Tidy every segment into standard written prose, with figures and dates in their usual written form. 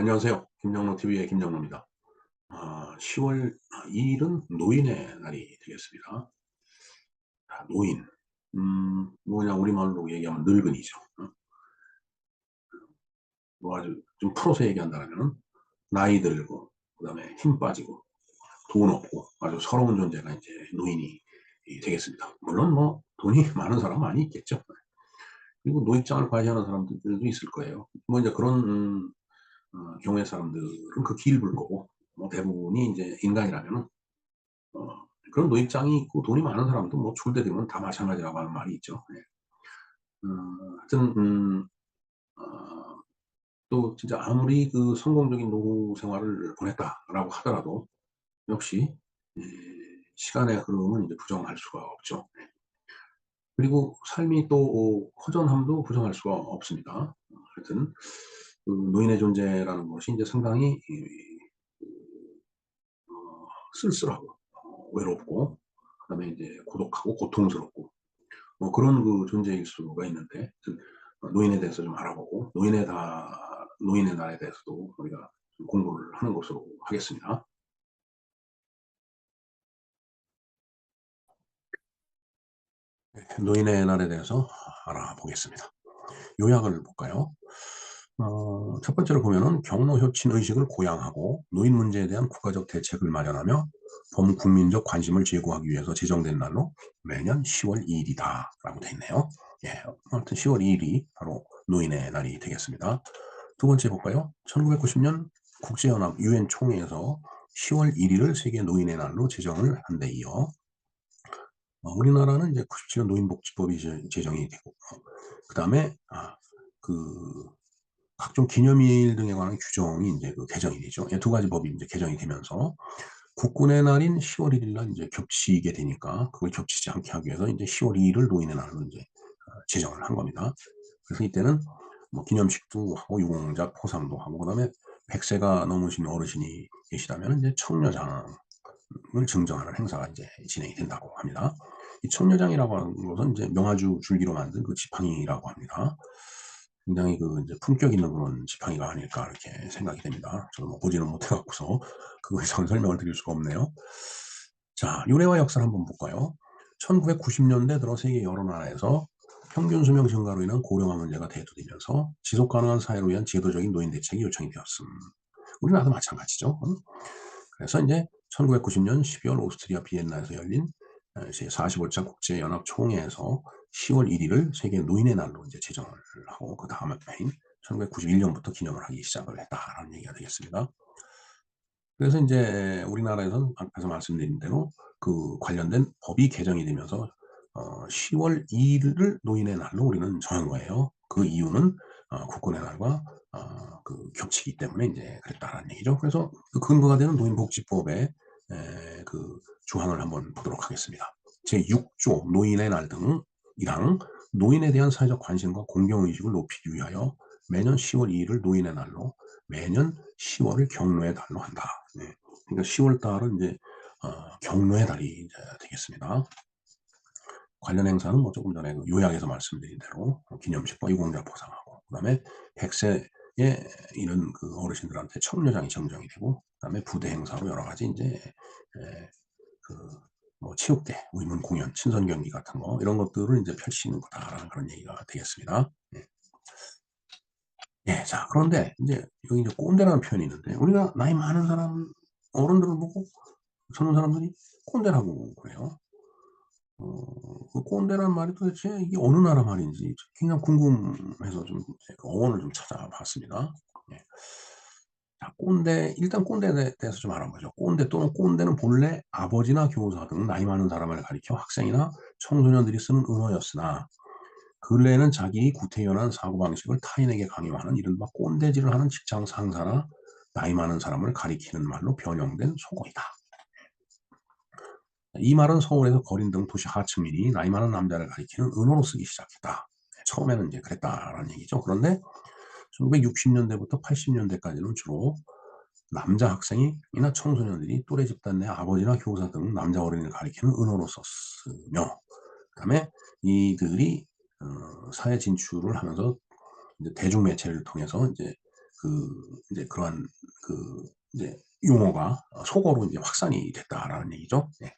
안녕하세요. 김정로TV의 김정로입니다. 10월 2일은 노인의 날이 되겠습니다. 노인. 뭐냐, 우리말로 얘기하면 늙은이죠. 뭐 아주 좀 풀어서 얘기한다면, 나이 들고, 그 다음에 힘 빠지고, 돈 없고, 아주 서러운 존재가 이제 노인이 되겠습니다. 물론 뭐, 돈이 많은 사람 많이 있겠죠. 그리고 노익장을 과시하는 사람들도 있을 거예요. 뭐 이제 그런, 경우의 사람들은 그 길을 거고, 뭐 대부분이 이제 인간이라면 그런 노익장이 있고 돈이 많은 사람도 뭐 출대 되면 다 마찬가지라고 하는 말이 있죠. 예. 하여튼, 또 진짜 아무리 그 성공적인 노후 생활을 보냈다라고 하더라도 역시 예, 시간의 흐름은 이제 부정할 수가 없죠. 예. 그리고 삶이 또 허전함도 부정할 수가 없습니다. 하여튼 그 노인의 존재라는 것이 이제 상당히 쓸쓸하고 외롭고 그다음에 이제 고독하고 고통스럽고 뭐 그런 그 존재일 수가 있는데 노인에 대해서 좀 알아보고 노인의 날에 대해서도 우리가 좀 공부를 하는 것으로 하겠습니다. 노인의 날에 대해서 알아보겠습니다. 요약을 볼까요? 첫 번째로 보면은 경로효친 의식을 고양하고 노인 문제에 대한 국가적 대책을 마련하며 범국민적 관심을 제고하기 위해서 제정된 날로 매년 10월 2일이다 라고 되어 있네요. 예, 아무튼 10월 2일이 바로 노인의 날이 되겠습니다. 두 번째 볼까요? 1990년 국제연합 유엔 총회에서 10월 1일을 세계 노인의 날로 제정을 한 데 이어 우리나라는 이제 97년 노인복지법이 제정이 되고 그다음에 그 각종 기념일 등에 관한 규정이 이제 그 개정이 되죠. 예, 두 가지 법이 이제 개정이 되면서 국군의 날인 10월 1일 날 이제 겹치게 되니까 그걸 겹치지 않게 하기 위해서 이제 10월 2일을 노인의 날로 이제 제정을 한 겁니다. 그래서 이때는 뭐 기념식도 하고 유공자 포상도 하고 그다음에 100세가 넘으신 어르신이 계시다면 이제 청려장을 증정하는 행사가 이제 진행이 된다고 합니다. 이 청려장이라고 하는 것은 이제 명아주 줄기로 만든 그 지팡이라고 합니다. 굉장히 그 이제 품격 있는 그런 지팡이가 아닐까 이렇게 생각이 됩니다. 저는 뭐 보지는 못해갖고서 그거 이상 설명을 드릴 수가 없네요. 자, 유래와 역사를 한번 볼까요? 1990년대 들어 세계 여러 나라에서 평균 수명 증가로 인한 고령화 문제가 대두되면서 지속 가능한 사회를 위한 제도적인 노인 대책이 요청이 되었음. 우리나라도 마찬가지죠. 그래서 이제 1990년 12월 오스트리아 비엔나에서 열린 제45차 국제연합 총회에서 10월 1일을 세계 노인의 날로 이제 제정을 하고 그 다음 해인 1991년부터 기념을 하기 시작을 했다라는 얘기가 되겠습니다. 그래서 이제 우리나라에서는 앞에서 말씀드린 대로 그 관련된 법이 개정이 되면서 10월 2일을 노인의 날로 우리는 정한 거예요. 그 이유는 국군의 날과 그 겹치기 때문에 이제 그랬다라는 얘기죠. 그래서 그 근거가 되는 노인복지법의 그 조항을 한번 보도록 하겠습니다. 제6조 노인의 날 등이랑 노인에 대한 사회적 관심과 공경의식을 높이기 위하여 매년 10월 2일을 노인의 날로 매년 10월을 경로의 달로 한다. 네. 그러니까 10월 달은 이제 경로의 달이 이제 되겠습니다. 관련 행사는 뭐 조금 전에 그 요약에서 말씀드린 대로 기념식과 유공자 포상하고 그다음에 100세에 이런 그 어르신들한테 청려장이 정정이 되고 그다음에 부대 행사로 여러 가지 이제 그뭐 체육대, 의문 공연, 친선 경기 같은 거 이런 것들을 이제 펼치는 거다라는 그런 얘기가 되겠습니다. 네. 예, 자, 그런데 이제 여기 이제 꼰대라는 표현이 있는데 우리가 나이 많은 사람 어른들을 보고 젊은 사람들이 꼰대라고 그래요. 그 꼰대라는 말이 도대체 이게 어느 나라 말인지 굉장히 궁금해서 좀 어원을 좀 찾아봤습니다. 예. 자, 일단 꼰대에 대해서 좀 알아보죠. 꼰대 또는 꼰대는 본래 아버지나 교사 등 나이 많은 사람을 가리켜 학생이나 청소년들이 쓰는 은어였으나 근래에는 자기의 구태연한 사고방식을 타인에게 강요하는 이른바 꼰대질을 하는 직장 상사나 나이 많은 사람을 가리키는 말로 변형된 속어이다. 이 말은 서울에서 거린 등 도시 하층민이 나이 많은 남자를 가리키는 은어로 쓰기 시작했다. 처음에는 이제 그랬다라는 얘기죠. 그런데 1960년대부터 80년대까지는 주로 남자 학생이나 청소년들이 또래 집단 내 아버지나 교사 등 남자 어린이를 가리키는 은어로 썼으며 그다음에 이들이 사회 진출을 하면서 이제 대중매체를 통해서 이제 이제 그러한 이제 용어가 속어로 이제 확산이 됐다라는 얘기죠. 네.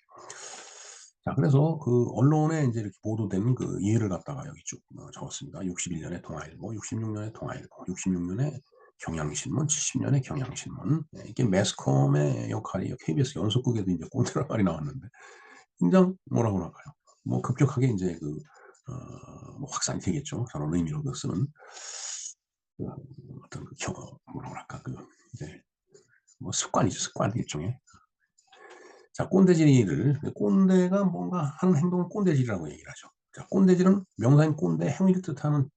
자, 그래서 언론에 인제 이렇게 보도된 예를 갖다가 여기 쭉 적었습니다. 61 년에 동아일보, 66 년에 동아일보, 66 년에 경향신문, 70 년에 경향신문. 예, 이게 매스컴의 역할이 KBS 연속극에도 인제 꼰대란 말이 나왔는데 굉장히 뭐라 그럴까요? 뭐 급격하게 인제 뭐 확산이 되겠죠. 저런 의미로 쓰는 그 어떤 뭐라 그럴까 이제 뭐 습관이죠, 습관 일종의. 자, 꼰대질을 꼰대가 뭔가 하는 행동을 꼰대질이라고 얘기를 하죠. 자, 꼰대질은 명사인 꼰대 행위를 뜻하는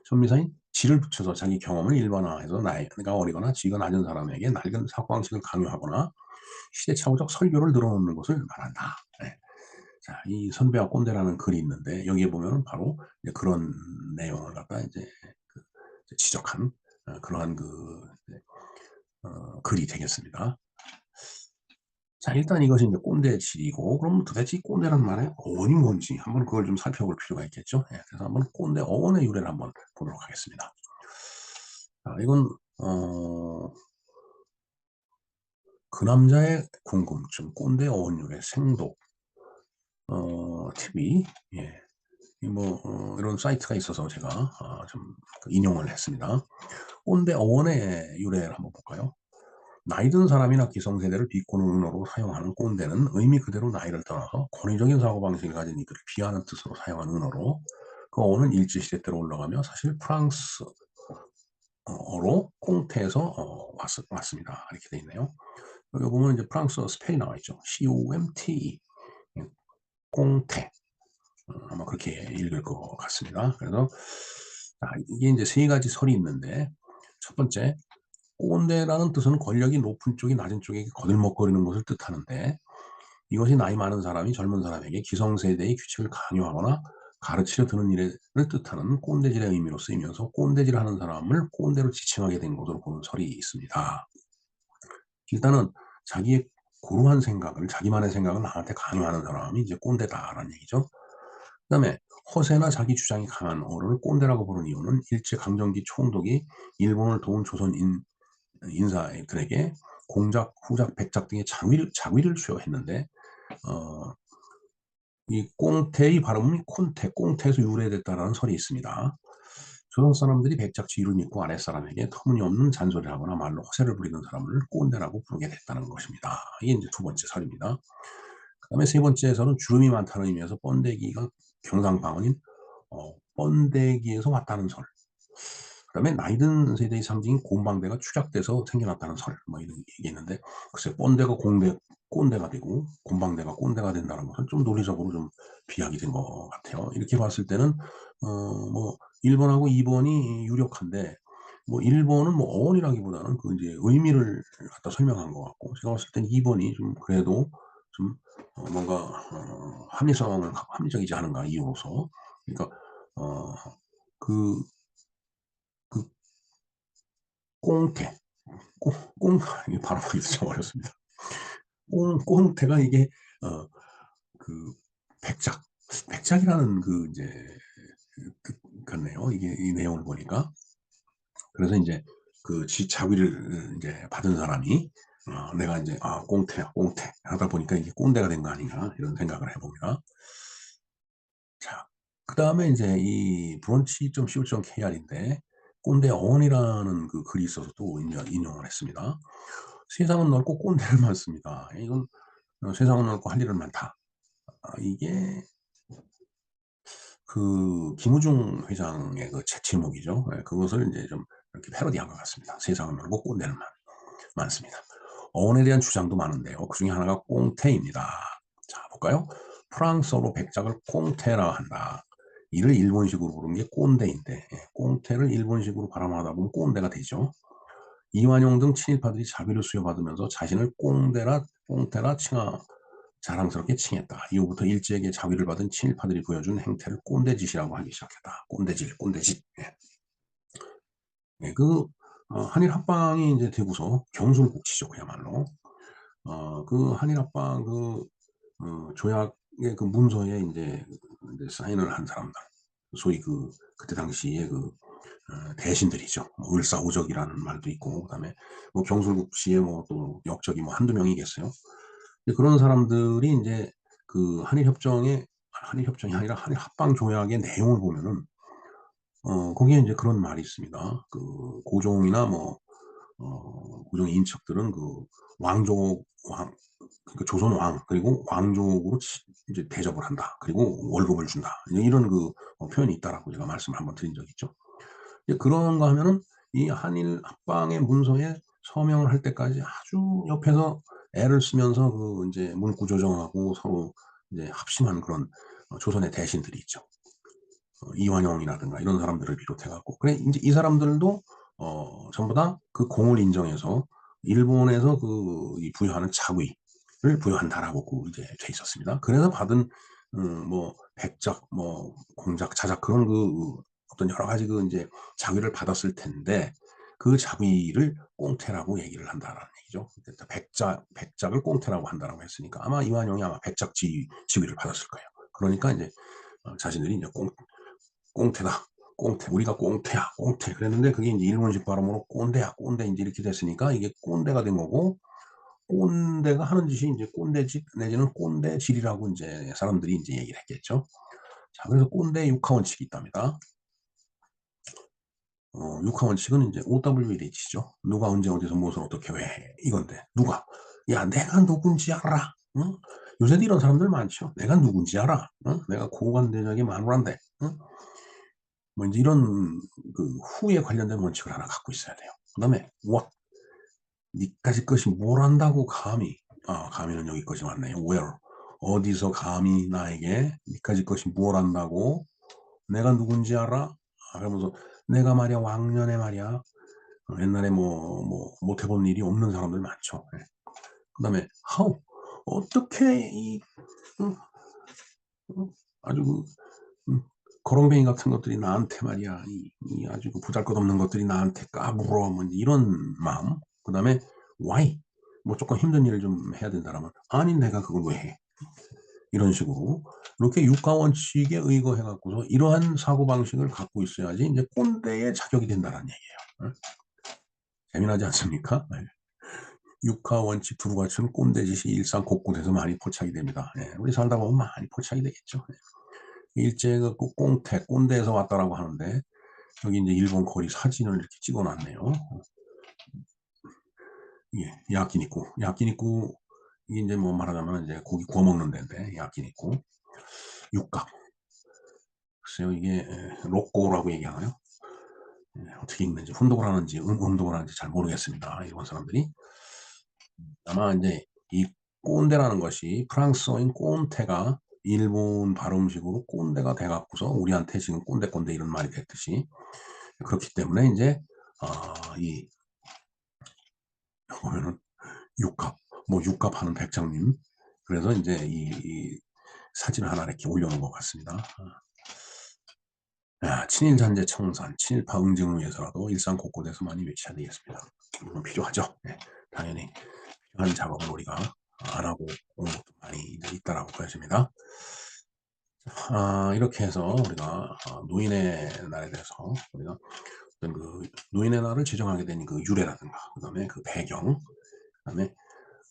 접미사인 질을 붙여서 자기 경험을 일반화해서 나이가 어리거나 지위가 낮은 사람에게 낡은 사고방식을 강요하거나 시대착오적 설교를 늘어놓는 것을 말한다. 네. 자, 이 선배와 꼰대라는 글이 있는데 여기에 보면은 바로 이제 그런 내용을 갖다 이제 지적한 그러한 이제 글이 되겠습니다. 자, 일단 이것이 이제 꼰대질이고, 그럼 도대체 이 꼰대란 말의 어원이 뭔지 한번 그걸 좀 살펴볼 필요가 있겠죠. 예, 그래서 한번 꼰대 어원의 유래를 한번 보도록 하겠습니다. 자, 이건 그 남자의 궁금증, 꼰대 어원 유래 생독 TV, 예, 이런 사이트가 있어서 제가 좀 인용을 했습니다. 꼰대 어원의 유래를 한번 볼까요? 나이 든 사람이나 기성세대를 비꼬는 은어로 사용하는 꼰대는 의미 그대로 나이를 떠나서 권위적인 사고방식을 가진 이들을 비하하는 뜻으로 사용한 은어로, 그 어원은 일제시대 때로 올라가며 사실 프랑스어로 꽁테에서 왔습니다. 이렇게 돼 있네요. 여기 보면 이제 프랑스어 스펠이 나와 있죠. COMTE, 꽁테. 아마 그렇게 읽을 것 같습니다. 그래서 이게 이제 세 가지 설이 있는데, 첫 번째, 꼰대라는 뜻은 권력이 높은 쪽이 낮은 쪽에게 거들먹거리는 것을 뜻하는데, 이것이 나이 많은 사람이 젊은 사람에게 기성세대의 규칙을 강요하거나 가르치려 드는 일을 뜻하는 꼰대질의 의미로 쓰이면서 꼰대질하는 사람을 꼰대로 지칭하게 된 것으로 보는 설이 있습니다. 일단은 자기의 고루한 생각을, 자기만의 생각을 남한테 강요하는 사람이 이제 꼰대다라는 얘기죠. 그다음에 허세나 자기 주장이 강한 어른을 꼰대라고 부르는 이유는 일제 강점기 총독이 일본을 도운 조선 인사들에게 공작, 후작, 백작 등의 자위를 수여했는데, 어, 이 꽁태의 발음은 콘테, 꽁태에서 유래됐다라는 설이 있습니다. 조선 사람들이 백작 지위를 믿고 아랫사람에게 터무니없는 잔소리를 하거나 말로 허세를 부리는 사람을 꼰대라고 부르게 됐다는 것입니다. 이게 이제 두 번째 설입니다. 그 다음에 세 번째에서는 주름이 많다는 의미에서 번데기가 경상방언인 번데기에서 왔다는 설. 그다음에 나이 든 세대의 상징인 곰방대가 축약돼서 생겨났다는 설, 뭐 이런 얘기 있는데, 글쎄 번대가 꼰대가 되고 곰방대가 꼰대가 된다는 것은 좀 논리적으로 좀 비약이 된 것 같아요. 이렇게 봤을 때는 뭐 1번하고 2번이 유력한데, 뭐 1번은 뭐 어원이라기보다는 이제 의미를 갖다 설명한 것 같고, 제가 봤을 때는 2번이 좀 그래도 좀 뭔가 합리적이지 않은가 이유로서. 그러니까 어, 그, 그 꽁태, 꽁 이게 발음하기도 참 어렵습니다. 꽁태가 이게 어 그 백작, 백작이라는 이제 뜻 같네요. 이게 이 내용을 보니까. 그래서 인제 자위를 인제 받은 사람이 내가 인제 '아 꽁태야, 꽁태.' 하다 보니까 이게 '꼰대가 된 거 아닌가.' 이런 생각을 해 봅니다. 자, 그다음에 인제 이 브런치.co.kr인데 꼰대 어원이라는 글이 있어서 또 인용을 했습니다. "세상은 넓고 꼰대는 많습니다." 이건 "세상은 넓고 할 일은 많다." 이게 김우중 회장의 제목이죠. 예, 그것을 인제 좀 이렇게 패러디한 것 같습니다. "세상은 넓고 꼰대는 많습니다." 어원에 대한 주장도 많은데요. 그중에 하나가 꽁태입니다. 자, 볼까요? 프랑스어로 백작을 꽁테라 한다. 이를 일본식으로 부르는 게 꼰대인데, 예, 꽁테를 일본식으로 발음하다 보면 꼰대가 되죠. 이완용 등 친일파들이 자비를 수여받으면서 자신을 꽁테라 자랑스럽게 칭했다. 이후부터 일제에게 자위를 받은 친일파들이 보여준 행태를 꼰대짓이라고 하기 시작했다. 꼰대짓. 예. 예, 한일 합방이 이제 되고서 경술국치죠, 그야말로. 한일 합방 조약의 문서에 이제 사인을 한 사람들, 소위 그때 당시에 대신들이죠. 뭐 을사오적이라는 말도 있고, 그다음에 뭐 경술국시에 뭐 또 역적이 뭐 한두 명이겠어요. 그런 사람들이 인제 그 한일 협정이 아니라 한일 합방 조약의 내용을 보면은 거기에 인제 그런 말이 있습니다. 그 고종이나 뭐 고종의 인척들은 그 왕족 왕 그러니까 조선 왕 그리고 왕족으로 이제 대접을 한다. 그리고 월급을 준다. 이런 그 표현이 있다라고 제가 말씀을 한번 드린 적이 있죠. 이제 그런가 하면은 이 한일 합방의 문서에 서명을 할 때까지 아주 옆에서 애를 쓰면서 그 인제 문구 조정하고 서로 이제 합심한 그런 조선의 대신들이 있죠. 이완용이라든가 이런 사람들을 비롯해 갖고 그래 인제 이 사람들도 전부 다 그 공을 인정해서 일본에서 그 이 부여하는 자위를 부여한다라고 그 이제 돼 있었습니다. 그래서 받은 뭐 백작 뭐 공작 자작 그런 그 어떤 여러 가지 그 인제 자위를 받았을 텐데 그 자위를 꽁태라고 얘기를 한다라는 얘기죠. 그러니까 백작을 꽁태라고 한다라고 했으니까 아마 이완용이 아마 백작 지위를 받았을 거예요. 그러니까 인제 자신들이 인제 꽁태다. 꽁태. 우리가 꽁태야. 꽁태. 그랬는데 그게 인제 일본식 발음으로 꼰대야. 꼰대 인제 이렇게 됐으니까 이게 꼰대가 된 거고 꼰대가 하는 짓이 인제 꼰대짓 내지는 꼰대질이라고 인제 사람들이 인제 얘기를 했겠죠. 자 그래서 꼰대 육하원칙이 있답니다. 육하원칙은 인제 OWH죠. 누가 언제 어디서 무엇을 어떻게 왜 이건데 누가 "야 내가 누군지 알아." 응? 요새도 이런 사람들 많죠. "내가 누군지 알아. 응? 내가 고관대장의 마누란데." 응? 뭐 인제 이런 그 후에 관련된 원칙을 하나 갖고 있어야 돼요. 그다음에 what 니까짓 것이 뭘 안다고 감히 감히는 여기까지 왔네요. where 어디서 감히 나에게 니까짓 것이 뭘 안다고 내가 누군지 알아? 그러면서 내가 말이야 왕년에 말이야 옛날에 못 해본 일이 없는 사람들 많죠. 예. 그다음에 how 어떻게 이 응 응 아주 그 음. 거렁뱅이 같은 것들이 나한테 말이야 이 아주 그 보잘것없는 것들이 나한테 까불어 뭐 이런 마음. 그다음에 why 뭐 쪼끔 힘든 일을 좀 해야 된다라면 "아니 내가 그걸 왜 해?" 이런 식으로 이렇게 육가 원칙에 의거해 갖고서 이러한 사고방식을 갖고 있어야지 인제 꼰대의 자격이 된다라는 얘기예요. 예. 재미나지 않습니까? 네. 육하 원칙 두루 갖춘 꼰대짓이 일상 곳곳에서 많이 포착이 됩니다. 예. 우리 살다 보면 많이 포착이 되겠죠. 예. 일제가 그 꽁태, 꼰대에서 왔다라고 하는데 여기 인제 일본 거리 사진을 이렇게 찍어 놨네요. 예. 야끼니쿠. 야끼니쿠 이게 인제 뭐 말하자면 인제 고기 구워 먹는 데인데 야끼니쿠. 육각. 글쎄요 이게 로꼬라고 얘기하나요? 예. 어떻게 읽는지 훈독을 하는지 음독을 하는지 잘 모르겠습니다, 일본 사람들이. 아마 인제 이 꼰대라는 것이 프랑스어인 꼰태가 일본 발음식으로 꼰대가 돼 갖고서 우리한테 지금 꼰대, 꼰대 이런 말이 됐듯이 그렇기 때문에 인제 이 보면은 육갑 뭐 육갑하는 백장님 그래서 인제 이 사진을 하나 이렇게 올려 놓은 것 같습니다. 친일 잔재 청산, 친일파 응징을 위해서라도 일상 곳곳에서 많이 외쳐야 되겠습니다. 물론 필요하죠. 예. 당연히 필요한 작업을 우리가 안 하고 온 것도 많이 이제 있다라고 보여집니다. 이렇게 해서 우리가 노인의 날에 대해서 우리가 어떤 그 노인의 날을 제정하게 된 그 유래라든가 그다음에 그 배경 그다음에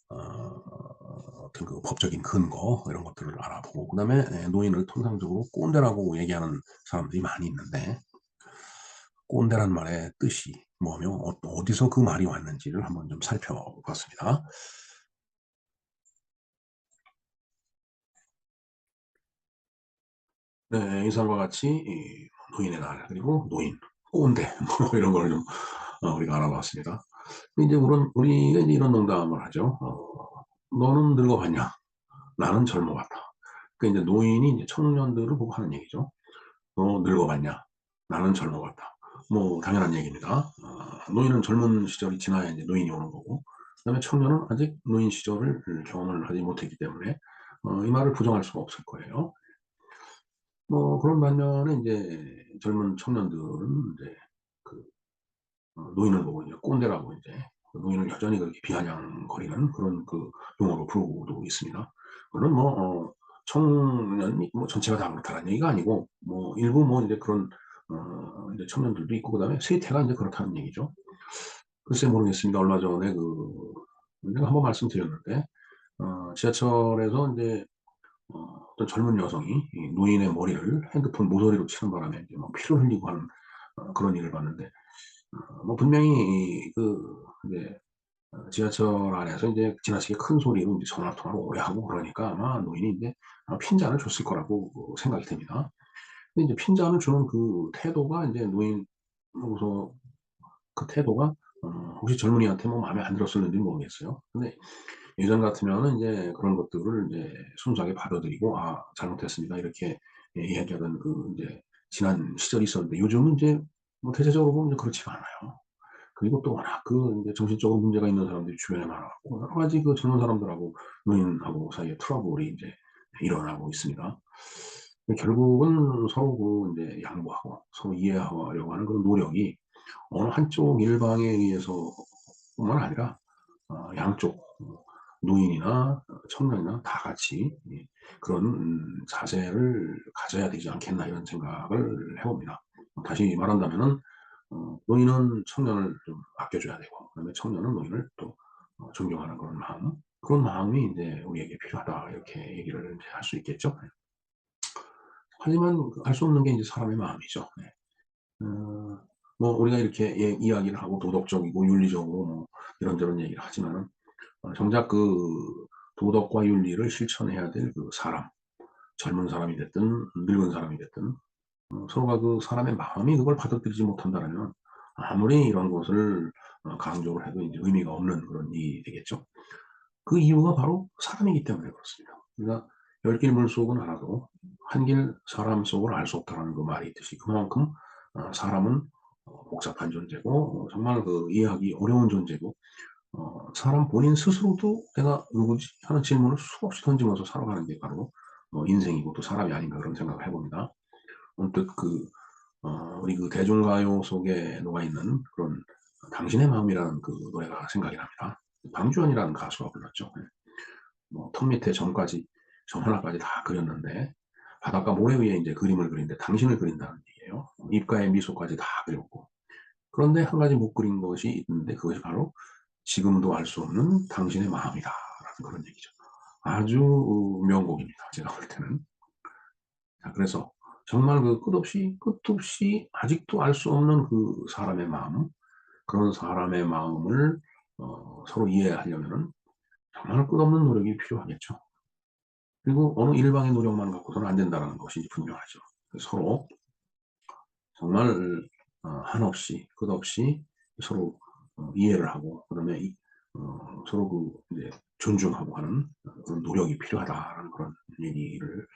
어떤 그 법적인 근거 이런 것들을 알아보고 그다음에 노인을 통상적으로 꼰대라고 얘기하는 사람들이 많이 있는데 꼰대란 말의 뜻이 뭐며 어디서 그 말이 왔는지를 한번 좀 살펴봤습니다. 네. 이상과 같이 이 노인의 날 그리고 노인, 꼰대 뭐 이런 거를 좀 우리가 알아봤습니다. 이제 우리가 이제 이런 농담을 하죠. "너는 늙어봤냐? 나는 젊어봤다." 그러니까 이제 노인이 이제 청년들을 보고 하는 얘기죠. "너 늙어봤냐? 나는 젊어봤다." 뭐 당연한 얘기입니다. 노인은 젊은 시절이 지나야 인제 노인이 오는 거고 그다음에 청년은 아직 노인 시절을 경험을 하지 못했기 때문에 이 말을 부정할 수가 없을 거예요. 뭐 그런 반면에 인제 젊은 청년들은 인제 그 노인을 보고 이제 꼰대라고 인제 그 노인을 여전히 그렇게 비아냥거리는 그런 그 용어로 부르고도 있습니다. 물론 청년이 뭐 전체가 다 그렇다는 얘기가 아니고 뭐 일부 뭐 인제 그런 이제 청년들도 있고, 그다음에 세태가 이제 그렇다는 얘기죠. 글쎄 모르겠습니다. 얼마 전에 제가 한번 말씀드렸는데, 지하철에서 이제 어떤 젊은 여성이 이 노인의 머리를 핸드폰 모서리로 치는 바람에 이제 막 피를 흘리고 하는 그런 일을 봤는데, 뭐 분명히 이제 지하철 안에서 이제 지나치게 큰 소리로 이제 전화 통화를 오래 하고 그러니까 아마 노인이 이제 핀잔을 줬을 거라고 생각이 됩니다. 근데 이제 핀잔을 주는 그 태도가 이제 노인으로서 그 태도가 혹시 젊은이한테 뭐 마음에 안 들었을는지 모르겠어요. 근데 예전 같으면은 이제 그런 것들을 이제 순수하게 받아들이고 "아 잘못했습니다." 이렇게 이야기하던 이제 지난 시절이 있었는데, 요즘은 이제 뭐 대체적으로 보면 이제 그렇지가 않아요. 그리고 또 워낙 이제 정신적으로 문제가 있는 사람들이 주변에 많아 갖고 여러 가지 젊은 사람들하고 노인하고 사이에 트러블이 이제 일어나고 있습니다. 결국은 서로 인제 양보하고 서로 이해하려고 하는 그런 노력이 어느 한쪽 일방에 의해서뿐만 아니라 양쪽 노인이나 청년이나 다 같이 그런 자세를 가져야 되지 않겠나, 이런 생각을 해 봅니다. 다시 말한다면은 노인은 청년을 좀 아껴 줘야 되고, 그다음에 청년은 노인을 또 존경하는 그런 마음이 인제 우리에게 필요하다, 이렇게 얘기를 인제 할 수 있겠죠. 네. 하지만 알 수 없는 게 인제 사람의 마음이죠. 네. 어 뭐 우리가 이렇게 이야기를 하고 도덕적이고 윤리적이고 뭐 이런저런 얘기를 하지만은 정작 도덕과 윤리를 실천해야 될 사람, 젊은 사람이 됐든 늙은 사람이 됐든 서로가 사람의 마음이 그걸 받아들이지 못한다라면 아무리 이런 것을 강조를 해도 이제 의미가 없는 그런 일이 되겠죠. 그 이유가 바로 사람이기 때문에 그렇습니다. 그러니까 "열 길 물속은 알아도 한 길 사람 속을 알 수 없다."라는 그 말이 있듯이, 그만큼 사람은 복잡한 존재고 정말 이해하기 어려운 존재고, 사람 본인 스스로도 '내가 누구지?' 하는 질문을 수없이 던지면서 살아가는 게 바로 인생이고 또 사람이 아닌가, 그런 생각을 해 봅니다. 언뜻 우리 대중가요 속에 녹아 있는 그런 당신의 마음이라는 노래가 생각이 납니다. 방주환이라는 가수가 불렀죠. 예. 뭐 턱 밑에 점 하나까지 다 그렸는데 바닷가 모래 위에 인제 그림을 그리는데 당신을 그린다는 얘기예요. 입가에 미소까지 다 그렸고, 그런데 한 가지 못 그린 것이 있는데 그것이 바로 '지금도 알 수 없는 당신의 마음이다.'라는 그런 얘기죠. 아주 명곡입니다, 제가 볼 때는. 자, 그래서 정말 끝없이 아직도 알 수 없는 사람의 마음, 그런 사람의 마음을 서로 이해하려면은 정말 끝없는 노력이 필요하겠죠. 그리고 어느 일방의 노력만 갖고서는 안 된다라는 것이 이제 분명하죠. 서로 정말 한없이 끝없이 서로 이해를 하고, 그다음에 서로 이제 존중하고 하는 그런 노력이 필요하다라는 그런 얘기를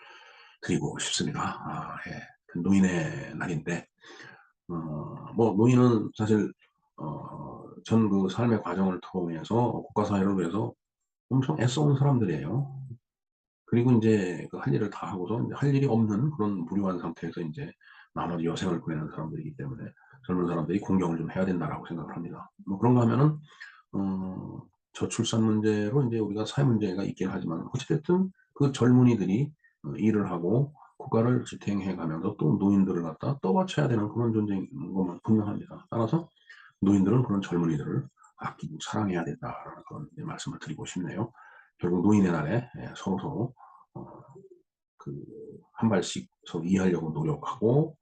드리고 싶습니다. 예. 노인의 날인데, 뭐 노인은 사실 전 삶의 과정을 통해서 국가 사회를 위해서 엄청 애써온 사람들이에요. 그리고 인제 할 일을 다 하고서 인제 할 일이 없는 그런 무료한 상태에서 인제 나머지 여생을 보내는 사람들이기 때문에 '젊은 사람들이 공경을 좀 해야 된다.'라고 생각을 합니다. 뭐 그런가 하면은 저출산 문제로 인제 우리가 사회 문제가 있긴 하지만 어찌 됐든 젊은이들이 일을 하고 국가를 지탱해 가면서 또 노인들을 갖다 떠받쳐야 되는 그런 존재인 것만 분명합니다. 따라서 노인들은 그런 젊은이들을 아끼고 사랑해야 된다라는 그런 이제 말씀을 드리고 싶네요. 결국 노인의 날에 서로서로 어 그 한 발씩 서로 이해하려고 노력하고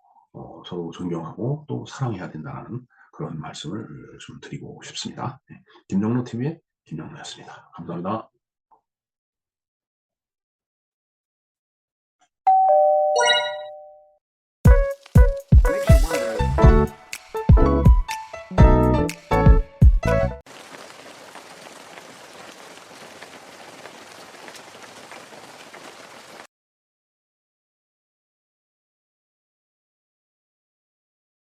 서로 존경하고 또 사랑해야 된다는 그런 말씀을 좀 드리고 싶습니다. 네. 김영로 TV의 김영로였습니다. 감사합니다.